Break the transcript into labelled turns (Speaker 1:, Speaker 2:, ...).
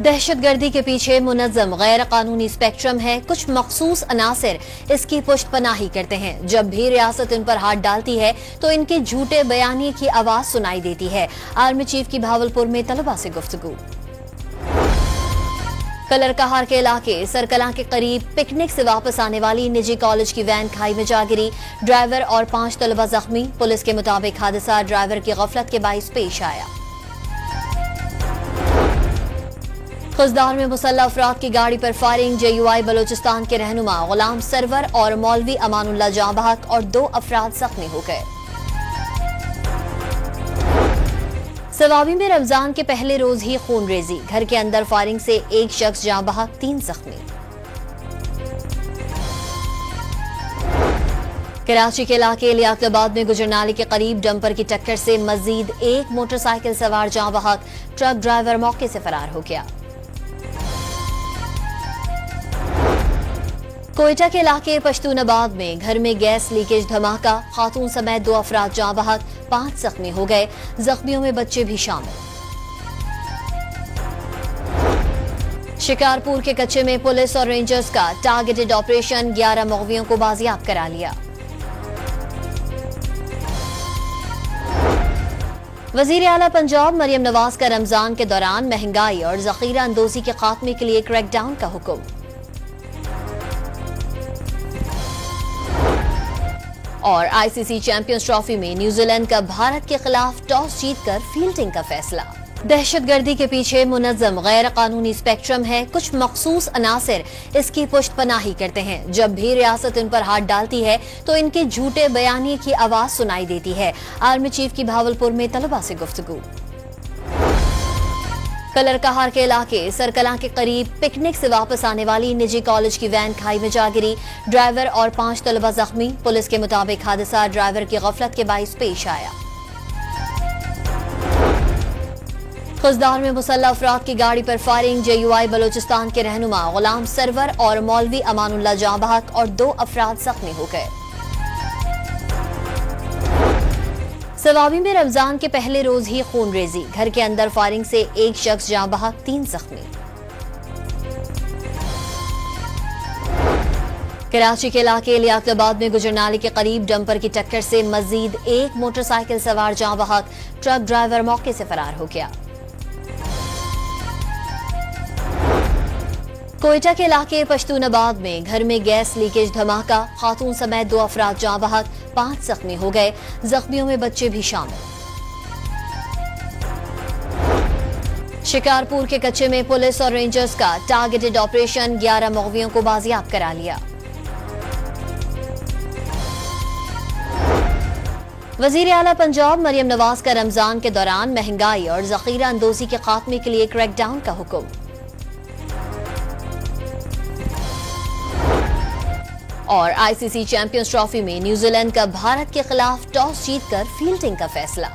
Speaker 1: दहशतगर्दी के पीछे मुनज़्ज़म गैर कानूनी स्पेक्ट्रम है। कुछ मखसूस अनासिर इसकी पुष्टपनाही करते हैं। जब भी रियासत इन पर हाथ डालती है तो इनके झूठे बयानी की आवाज सुनाई देती है। आर्मी चीफ की भावलपुर में तलबा से गुफ्तगू। कलरकहार के इलाके सरकला के करीब पिकनिक से वापस आने वाली निजी कॉलेज की वैन खाई में जा गिरी। ड्राइवर और 5 तलबा जख्मी। पुलिस के मुताबिक हादसा ड्राइवर की गफलत के बाइस पेश आया। खुजदार में मुसल्लह अफराद की गाड़ी पर फायरिंग। JUI बलोचिस्तान के रहनुमा गुलाम सरवर और मौलवी अमानुल्लाह जाँ बहक और 2 अफराद जख्मी हो गए। सवाबी में रमजान के पहले रोज ही खून रेजी। घर के अंदर फायरिंग से 1 शख्स जाँ बहक, 3 जख्मी। कराची के इलाके लियाकताबाद में गुजरनाले के करीब डंपर की टक्कर से मजीद 1 मोटरसाइकिल सवार जाँ बहक। ट्रक ड्राइवर मौके से फरार हो गया। कोयटा के इलाके पश्तूनाबाद में घर में गैस लीकेज धमाका। खातून समेत 2 अफराद जाँ बहक, 5 जख्मी हो गए। जख्मियों में बच्चे भी शामिल। शिकारपुर के कच्चे में पुलिस और रेंजर्स का टारगेटेड ऑपरेशन। 11 मुग़वियों को बाजियाब करा लिया। वजीर आला पंजाब मरियम नवाज का रमजान के दौरान महंगाई और जखीरा अंदोजी के खात्मे के लिए क्रैकडाउन का हुक्म। और ICC चैंपियंस ट्रॉफी में न्यूजीलैंड का भारत के खिलाफ टॉस जीतकर फील्डिंग का फैसला। दहशतगर्दी के पीछे मुनज़्ज़म गैर कानूनी स्पेक्ट्रम है। कुछ मखसूस अनासिर इसकी पुष्टपनाही करते हैं। जब भी रियासत इन पर हाथ डालती है तो इनके झूठे बयानी की आवाज सुनाई देती है। आर्मी चीफ की भावलपुर में तलबा से गुफ्तगू। कलरकहार के इलाके सरकला के करीब पिकनिक से वापस आने वाली निजी कॉलेज की वैन खाई में जा गिरी। ड्राइवर और 5 तलबा जख्मी। पुलिस के मुताबिक हादसा ड्राइवर की गफलत के बाइस पेश आया। खुजदार में मुसल्लह अफराद की गाड़ी पर फायरिंग। JUI बलोचिस्तान के रहनुमा गुलाम सरवर और मौलवी अमानुल्लाह जाँ बहक और 2 अफराद जख्मी हो गए। सवाबी में रमजान के पहले रोज ही खून रेजी। घर के अंदर फायरिंग से 1 शख्स जाँ बहक, 3 जख्मी। कराची के इलाके लियाकताबाद में गुजरनाले के करीब डंपर की टक्कर से मजीद 1 मोटरसाइकिल सवार जाँ बहक। ट्रक ड्राइवर मौके से फरार हो गया। कोयटा के इलाके पश्तूनाबाद में घर में गैस लीकेज धमाका। खातून समेत 2 अफराद जाँ बहक, 5 जख्मी हो गए। जख्मियों में बच्चे भी शामिल। शिकारपुर के कच्चे में पुलिस और रेंजर्स का टारगेटेड ऑपरेशन। 11 मुग़वियों को बाजियाब करा लिया। वजीर आला पंजाब मरियम नवाज का रमजान के दौरान महंगाई और जखीरा अंदोजी के खात्मे के लिए क्रैकडाउन का हुक्म। और ICC चैंपियंस ट्रॉफी में न्यूजीलैंड का भारत के खिलाफ टॉस जीतकर फील्डिंग का फैसला।